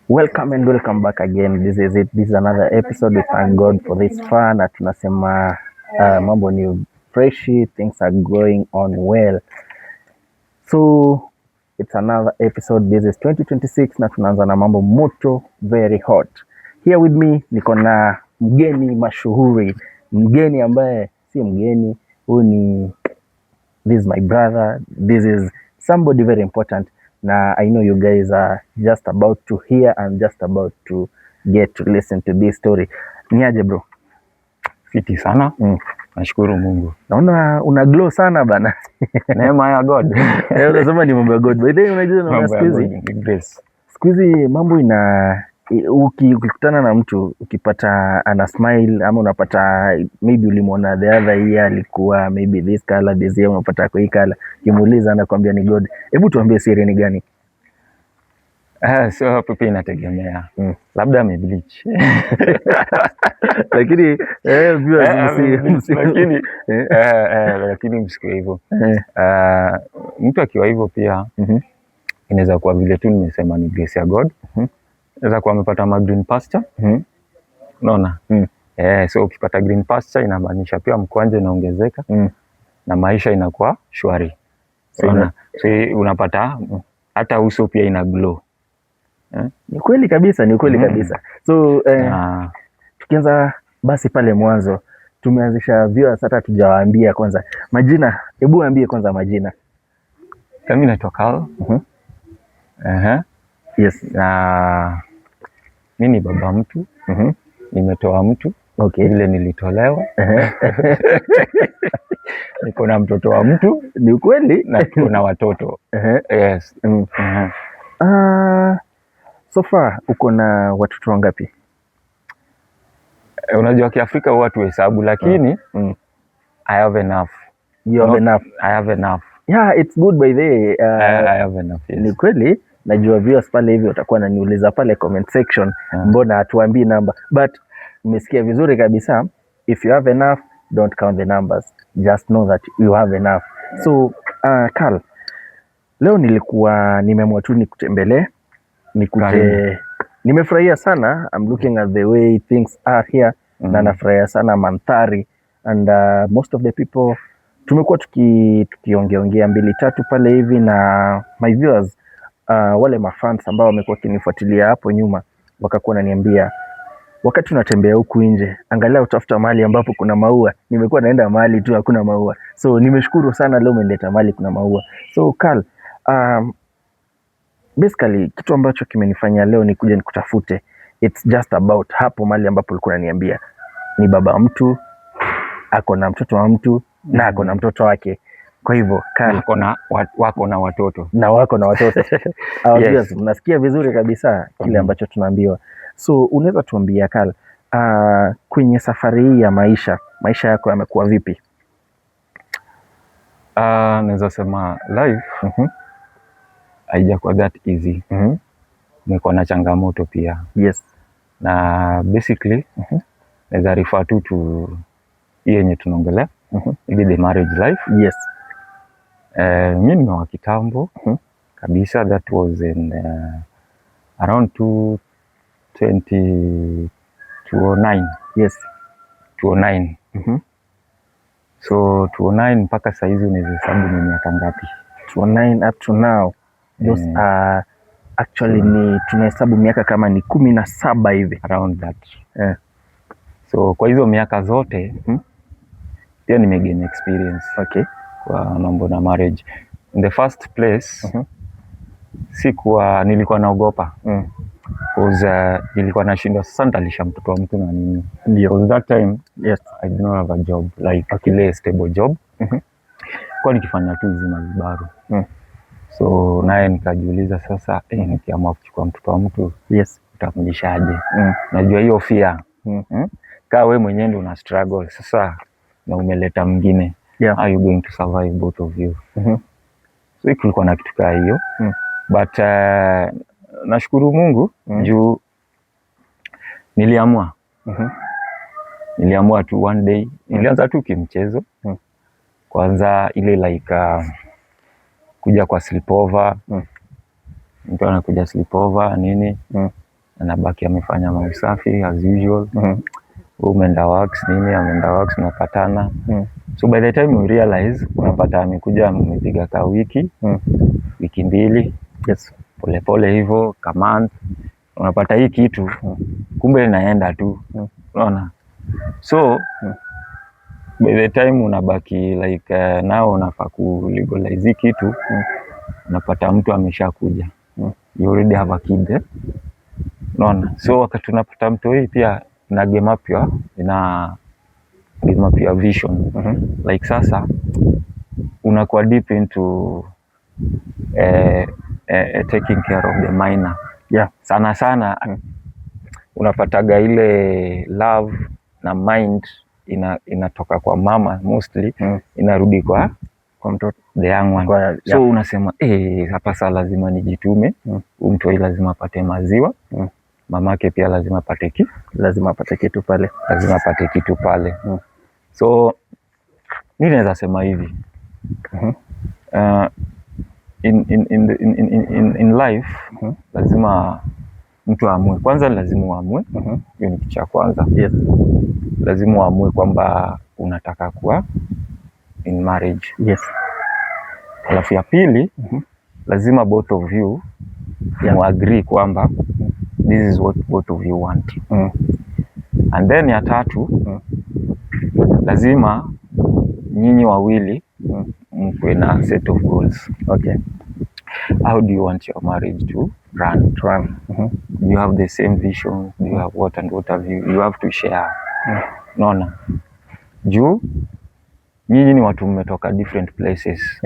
Welcome and welcome back again. This is it. This is another episode. We thank God for this fun. Na tunasema mambo ni freshi, things are going on well. So it's another episode. This is 2026 na tunaanza na mambo moto, very hot. Here with me niko na mgeni mashuhuri, mgeni ambaye si mgeni, huyu ni this is my brother. This is somebody very important. Now, I know you guys are just about to hear and just about to get to listen to this story. Niaje bro? Fiti sana. Nashukuru Mungu. Naona una glow sana bana. Neema ya God. Unasema ni mambo ya God. By the way, unajua na siku hizi mambo ina ukikutana na mtu ukipata ana smile ama unapata maybe ulimuona the other year alikuwa maybe this color, this year unapata kwa hii color, kimuuliza anakuambia ni God. Hebu tuambie siri ni gani? So hapo pia inategemea. Labda amebleach. Lakini lakini msikie hivyo. Mtu akiwa hivyo pia inaweza kuwa vile tu nimesema ni grace ya God. Inaweza kuwa amepata ma green pasture. Unaona? So ukipata green pasture inamaanisha pia mkwanja inaongezeka na maisha inakuwa shwari. So unapata hata uso pia ina glow. Ni kweli kabisa, ni kweli kabisa. So tukianza basi pale mwanzo, tumeanzisha viewers hata tujawaambia kwanza majina. Hebu waambie kwanza majina. Mimi naitwa Carl. Yes. Mimi ni baba mtu. Nimetoa mtu. Okay. Ile nilitolewa. Niko na mtoto wa mtu. Ni ukweli. Na tuko na watoto. Yes. So far uko na watoto wangapi? Unajua Kiafrika watu hesabu lakini I have enough. You have enough. I have enough. Yeah, it's good by the way. I have enough. Yes. Ni kweli. Najua viewers pale hivi watakuwa wananiuliza pale comment section mbona hatuambii namba, but umesikia vizuri kabisa. If you have enough, don't count the numbers, just know that you have enough. So Carl, leo nilikuwa nimeamua tu nikutembelee, nikuje. Nimefurahia sana. I'm looking at the way things are here. Na nafurahia sana mandhari and most of the people tumekuwa tukiongeongea mbili tatu pale hivi na my viewers, wale mafans ambao wamekuwa kinifuatilia hapo nyuma wakakuwa wananiambia wakati unatembea huku nje angalia utafuta mahali ambapo kuna maua. Nimekuwa naenda mahali tu hakuna maua, so nimeshukuru sana leo umeleta mahali kuna maua. So Carl, basically kitu ambacho kimenifanya leo nikuje nikutafute, it's just about hapo mahali ambapo ulikuwa unaniambia ni baba mtu ako na mtoto wa mtu na ako na mtoto wake. Kwa hivyo Carl, wako na watoto na wako na watoto. Yes. Mnasikia vizuri kabisa kile ambacho tunaambiwa. So unaweza tuambia Carl, kwenye safari hii ya maisha yako yamekuwa vipi? Naweza sema life haijakuwa that easy. Nimekuwa na changamoto pia. Yes. Na basically naweza refer to yenye tunaongelea maybe the marriage life. Yes. Mimi ni wa kitambo kabisa. That was in around 2009. Yes. 2009. So 2009 mpaka saa hizi unaweza hesabu ni miaka ngapi? 2009 up to now. Those are actually ni tunahesabu miaka kama ni 17 hivi around that. So kwa hizo miaka zote pia nimegain experience. Okay. Kwa mambo na marriage. In the first place nilikuwa naogopa. Because nilikuwa nashindwa sasa nitalisha mtoto wa mtu na nini. Because that time yes, I did not have a job like a stable job. Kwa nikifanya tu hizi mazibaru. So naye nikajiuliza sasa nikiamua kuchukua mtoto wa mtu utamlishaje? Najua hiyo fear. Kaa wewe mwenyewe ndio una struggle sasa na umeleta mwingine. How are you going to survive both of you? So kulikuwa na kitu kaa hiyo. But nashukuru Mungu juu niliamua. Niliamua tu one day. Nilianza tu kimchezo. Kwanza ile like kuja kwa sleepover. mtu anakuja sleepover nini, anabaki amefanya mausafi as usual. Umeenda works nini, ameenda works, unapatana. So by the time you realize, unapata amekuja amepiga ka wiki, wiki mbili, pole pole hivyo, ka month, unapata hii kitu kumbe inaenda tu, unaona. So by the time unabaki like now unafaa ku legalize kitu, unapata mtu ameshakuja, you already have a kid, unaona. So wakati unapata mtu hii pia na game up your vision, like sasa unakuwa deep into taking care of the minor, sana unapataga ile love na mind inatoka kwa mama mostly, inarudi kwa mtoto, the young one. So unasema hapa sasa lazima nijitume, mtu lazima apate maziwa, mamake pia lazima apate kitu pale, so mimi naweza sema hivi, in life lazima mtu aamue kwanza, lazima uamue, hiyo ni kitu cha kwanza. Lazima uamue kwamba unataka kuwa in marriage. Alafu ya pili, lazima both of you agree kwamba this is what both of you want. And then ya tatu, lazima nyinyi wawili mkwe na set of goals. How do you want your marriage to run? Do you have the same vision? Do you have what and what have you have to share? Unaona, juu nyinyi ni watu mmetoka different places,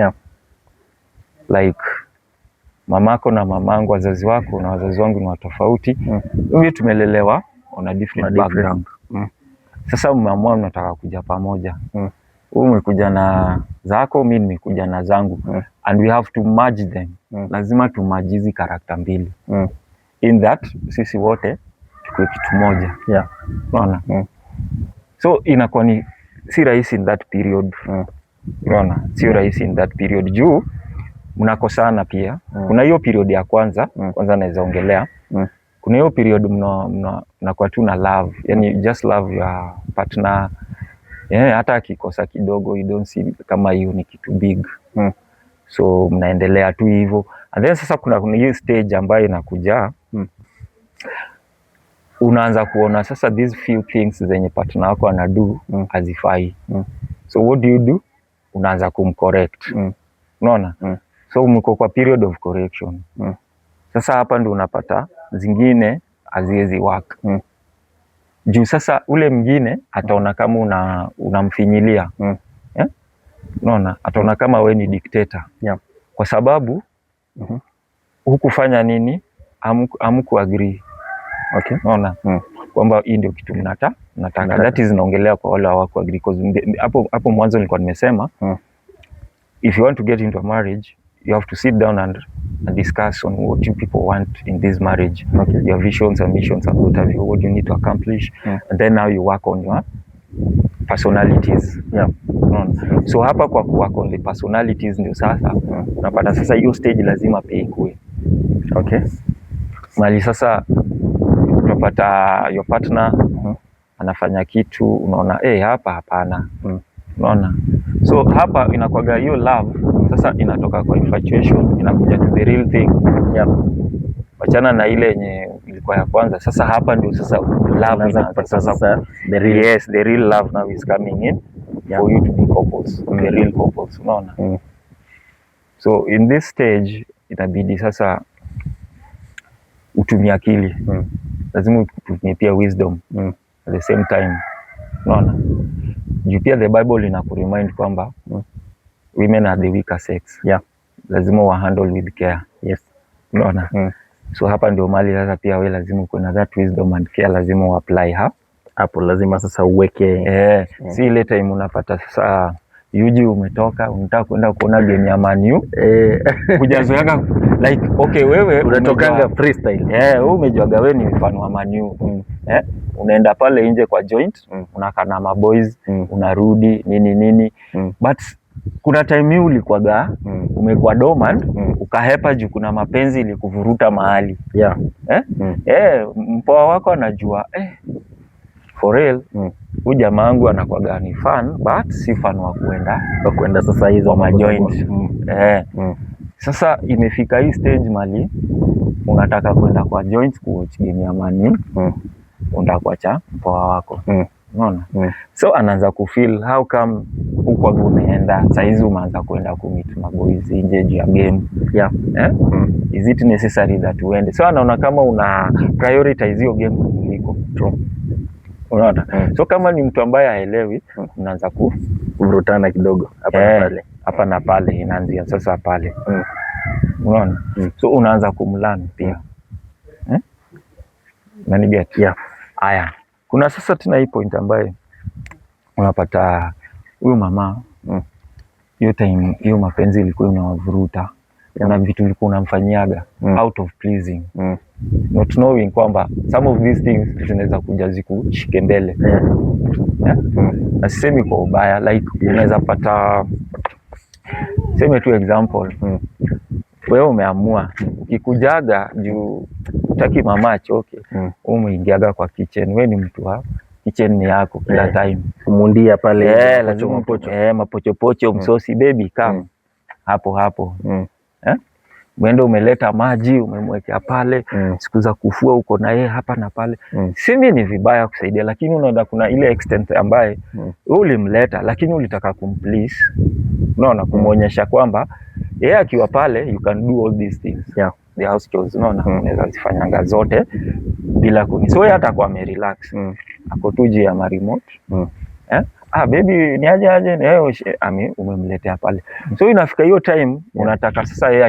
like mamako na mamangu, wazazi wako na wazazi wangu ni watu tofauti. Mimi tumelelewa on a different background. Sasa mmeamua mnataka kuja pamoja. Wewe umekuja na zako, mimi nimekuja na zangu, and we have to merge them. Lazima tumerge hizi character mbili, in that sisi wote tukue kitu moja, unaona. So inakuwa ni si rahisi in that period, unaona, si rahisi in that period juu mnakosana pia. Kuna hiyo period ya kwanza naweza ongelea. Kuna hiyo period mnakuwa tu na love, yani just love your partner, hata akikosa kidogo you don't see kama hiyo ni kitu big, so mnaendelea tu hivyo. And then sasa kuna hiyo stage ambayo inakuja, unaanza kuona sasa these few things zenye partner wako anadu hazifai. So what do? Unaanza kumcorrect, unaona. So mko kwa period of correction. Sasa hapa ndio unapata zingine haziwezi work. Juu sasa ule mwingine ataona kama unamfinyilia. Unaona, ataona kama wewe ni dictator. Kwa sababu hukufanya nini? Hamku agree. Unaona, kwamba hii ndio kitu mnataka. That is naongelea kwa wale hawako agree, because hapo mwanzo nilikuwa nimesema if you want to get into a marriage, you have to sit down and discuss on what you people want in this marriage, your visions and missions and what you need to accomplish, and then now you work on your personalities. So hapa kwa work on the personalities ndio sasa unapata sasa hiyo stage lazima pia ikue. Mali sasa unapata your partner anafanya kitu, unaona hapa hapana, unaona. So hapa inakuwa hiyo love sasa inatoka kwa infatuation, inakuja to the real thing. Wachana na ile yenye ilikuwa ya kwanza. Sasa hapa ndio sasa love inaanza sasa, the real love now is coming in for you to be couples, the real couples, unaona. So in this stage itabidi sasa utumie akili, lazima utumie pia wisdom at the same time, unaona. Juu pia the Bible inakuremind kwamba women are the weaker sex, lazima wa handle with care, unaona. So hapa ndio mali sasa pia wewe lazima uko na that wisdom and care, lazima uapply hapo, lazima sasa uweke si ile time unapata sasa Yuji umetoka unataka kwenda kuona game ya Man U, hujazoea like wewe unatokanga freestyle, wewe umejoaga wewe ni mfano wa Man U, unaenda pale nje kwa joint, unakaa na maboys, unarudi nini but kuna time hii ulikuwaga umekuwa dormant ukahepa juu kuna mapenzi ilikuvuruta mahali. Mpoa wako anajua for real huyu jamaa wangu anakuwaga ni fan but si fan wa kuenda sasa hizo majoint. Sasa imefika hii stage mali unataka kwenda kwa joint kuwatch game ya Man U, unataka kuacha mpoa wako. Unaona? So anaanza kufeel how come huko umeenda saizi umeanza kwenda kumeet maboys nje juu ya game. Is it necessary that uende? So anaona kama una prioritize hiyo game kuliko. Unaona? So kama ni mtu ambaye haelewi unaanza kuvurutana kidogo hapa na pale inaanzia sasa pale. Unaona? So unaanza kumlearn pia. Nani get? Aya. Kuna sasa tena hii point ambaye unapata huyu mama hiyo time hiyo mapenzi ilikuwa inawavuruta. Na vitu vilikuwa unamfanyiaga out of pleasing. Not knowing kwamba some of these things zinaweza kuja zikushike mbele. Na sisemi kwa ubaya, like unaweza pata seme tu example. Wewe umeamua ukikujaga juu utaki mama achoke, umeingiaga kwa kitchen. Wewe ni mtu wa kitchen ni yako kila time. Kumundia pale mapochopocho msosi baby come hapo. Mwendo umeleta maji umemwekea pale, siku za kufua uko na yeye hapa na pale. Simi ni vibaya kusaidia, lakini unaona kuna ile extent ambaye ulimleta lakini ulitaka kumplease. Unaona, kumuonyesha kwamba yeye akiwa pale you can do all these things. The house chores, unaona, unaweza zifanyanga zote bila kuni. So yeye hata kwa relax. Ako tu juu ya remote. Baby ni aje umemletea pale. So inafika hiyo time unataka sasa yeye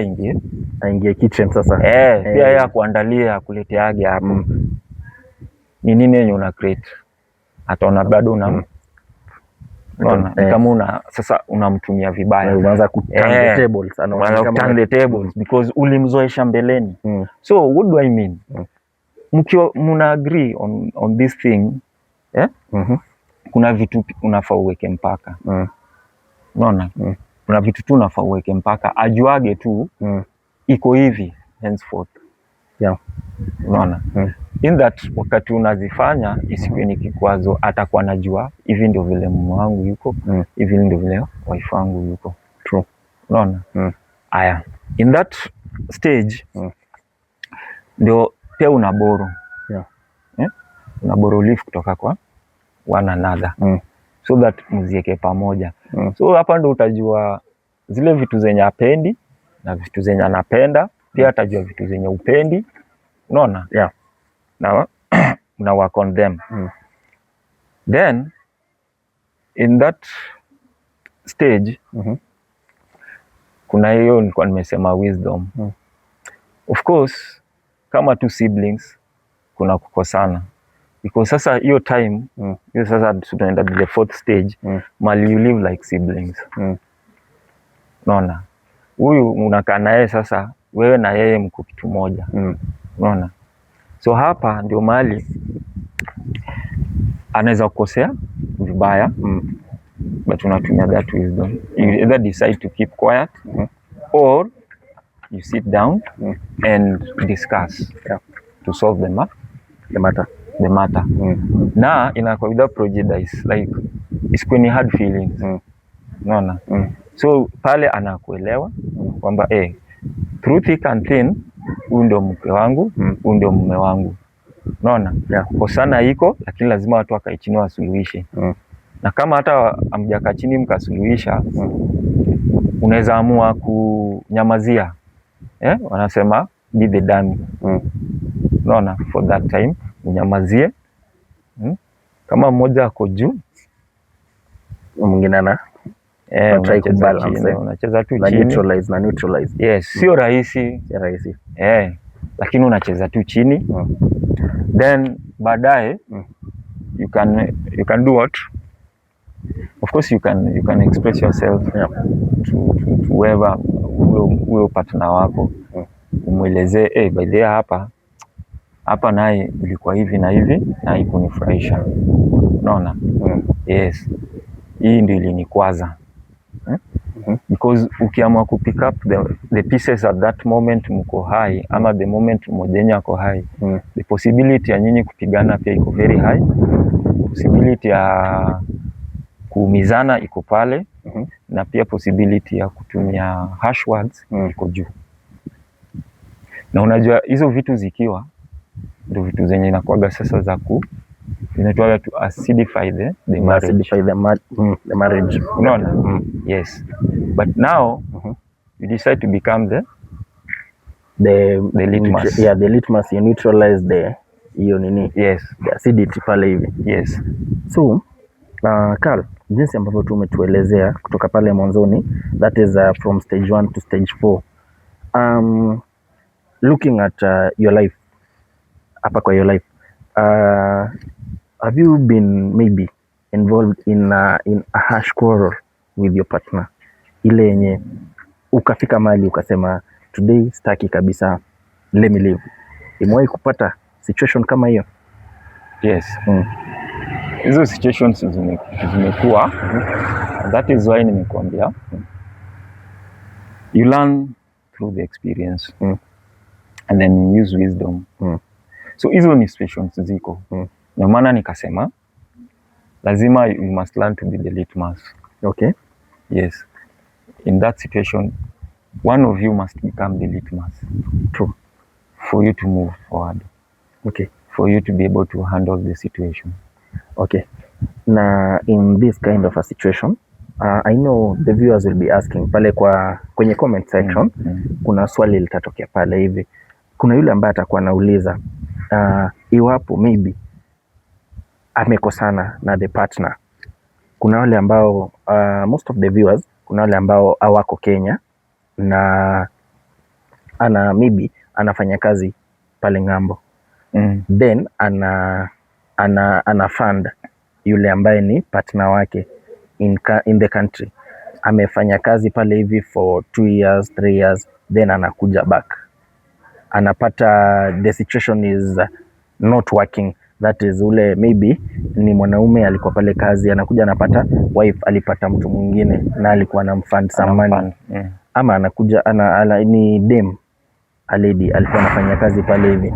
aingie kitchen sasa. Pia yeye akuandalie akuleteage hapo. Ni nini yenye una create? Ataona bado unaona kama sasa unamtumia vibaya. Unaanza turn the tables because ulimzoesha mbeleni. So what do I mean? Muna agree on this thing. Kuna vitu unafaa uweke mpaka. Unaona? Kuna vitu tu unafaa uweke mpaka. Ajuage tu iko hivi henceforth. Unaona? In that wakati unazifanya isikuwe ni kikwazo, atakuwa anajua hivi ndio vile mume wangu yuko, hivi ndio vile wife wangu yuko. True. Unaona? Aya. In that stage ndio pia unaboro. Unaboro leave kutoka kwa one another. So that mzieke pamoja. So hapa ndo utajua zile vitu zenye apendi na vitu zenye anapenda. Pia atajua vitu zenye upendi. Unaona? Now work on them. Then in that stage kuna hiyo nilikuwa nimesema wisdom. Of course kama two siblings kuna kukosana. Because sasa hiyo time, hiyo sasa tunaenda the fourth stage, mali you live like siblings. Unaona? Huyu unakaa na yeye sasa, wewe na yeye mko kitu moja. Unaona? So hapa ndio mali anaweza kukosea vibaya, but unatumia that wisdom. You either decide to keep quiet or you sit down and discuss to solve the matter. Na inakuwa without prejudice, like isikuwe ni hard feelings. Unaona? So pale anakuelewa kwamba through thick and thin huyu ndio mke wangu, huyu ndio mume wangu. Unaona? Kukosana iko lakini lazima watu wakae chini wasuluhishe. Na kama hata amjakaa chini mkasuluhisha, unaweza amua kunyamazia. Wanasema be the dummy. Unaona? For that time unyamazie. Kama mmoja ako juu mwingine unacheza tu chini. Neutralize. Yes, sio rahisi. Lakini unacheza tu chini. Then baadaye you can do what? Of course you can express yourself to whoever huyo partner wako. Umwelezee by the hapa naye ilikuwa hivi na hivi na haikunifurahisha. Unaona? Yes. Hii ndio ilinikwaza. Because ukiamua ku pick up the pieces at that moment mko high, ama the moment mmoja ako high, the possibility ya nyinyi kupigana pia iko very high. Possibility ya kuumizana iko pale, na pia possibility ya kutumia harsh words iko juu. Na unajua hizo vitu zikiwa ndio vitu zenye inakuaga sasa za inaitwa to acidify the marriage. Acidify the marriage. Unaona? Yes. But now you decide to become the litmus. Yeah, the litmus, you neutralize the hiyo nini. Yes. The acidity pale hivi. Yes. So Carl, jinsi ambavyo tumetuelezea kutoka pale mwanzoni, that is from stage 1 to stage 4. Looking at your life, hapa kwa your life, have you been maybe involved in a harsh quarrel with your partner, ile yenye ukafika mahali ukasema today staki kabisa, let me leave? Imewahi kupata situation kama hiyo? Yes. Hizo situations zimekuwa. That is why nimekuambia you learn through the experience and then use wisdom. So hizo ni situations ziko. Na maana nikasema lazima you must learn to be the litmus. Okay. Yes. In that situation, one of you must become the litmus. True. For you to move forward. Okay. For you to be able to handle the situation. Okay. Na in this kind of a situation, I know the viewers will be asking pale kwenye comment section, kuna swali litatokea pale hivi. Kuna yule ambaye atakuwa anauliza iwapo maybe amekosana na the partner. Kuna wale ambao most of the viewers, kuna wale ambao hawako Kenya na maybe anafanya kazi pale ng'ambo. Then ana fund yule ambaye ni partner wake in the country. Amefanya kazi pale hivi for 2 years, 3 years, then anakuja back. Anapata the situation is not working. That is ule maybe ni mwanaume alikuwa pale kazi, anakuja anapata wife alipata mtu mwingine na alikuwa anamfund some money. Ama anakuja ni dem, a lady alikuwa anafanya kazi pale hivi,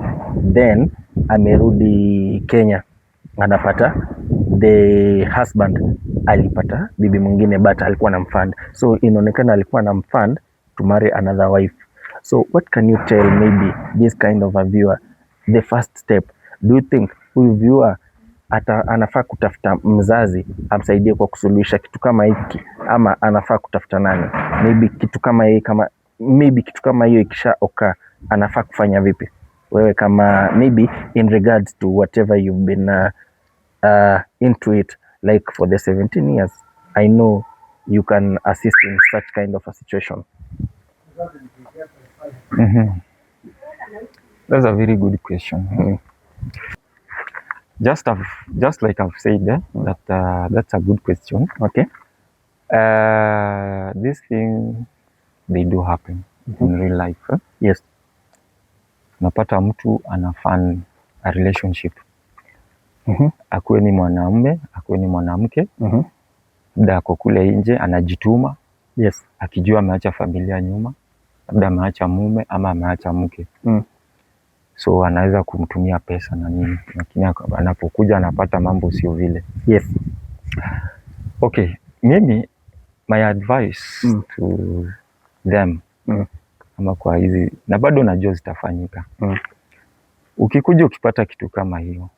then amerudi Kenya, anapata the husband alipata bibi mwingine but alikuwa anamfund. So inaonekana alikuwa anamfund to marry another wife. So what can you tell maybe this kind of a viewer, the first step? Do you think huyu viewer anafaa kutafuta mzazi amsaidie kwa kusuluhisha kitu kama hiki, ama anafaa kutafuta nani? Maybe kitu kama hiyo ikishaoka anafaa kufanya vipi? Wewe kama maybe in regards to whatever you've been into it, like for the 17 years, I know you can assist in such kind of a situation. That's a very good question. Just like I've said, that's a good question. Okay. This thing, they do happen in real life. Yes. Unapata mtu anafan a relationship. Akuwe ni mwanamume, akuwe ni mwanamke. Labda ako kule nje anajituma. Yes. Akijua ameacha familia nyuma, labda ameacha mume ama ameacha mke. So anaweza kumtumia pesa na nini, lakini anapokuja anapata mambo sio vile. Yes. Okay, mimi my advice to them, ama kwa hizi, na bado najua zitafanyika. Ukikuja ukipata kitu kama hiyo,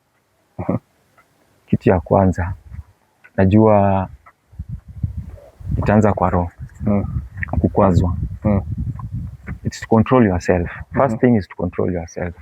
kitu ya kwanza najua itaanza kwa roho, kukwazwa. It's to control yourself. First thing is to control yourself.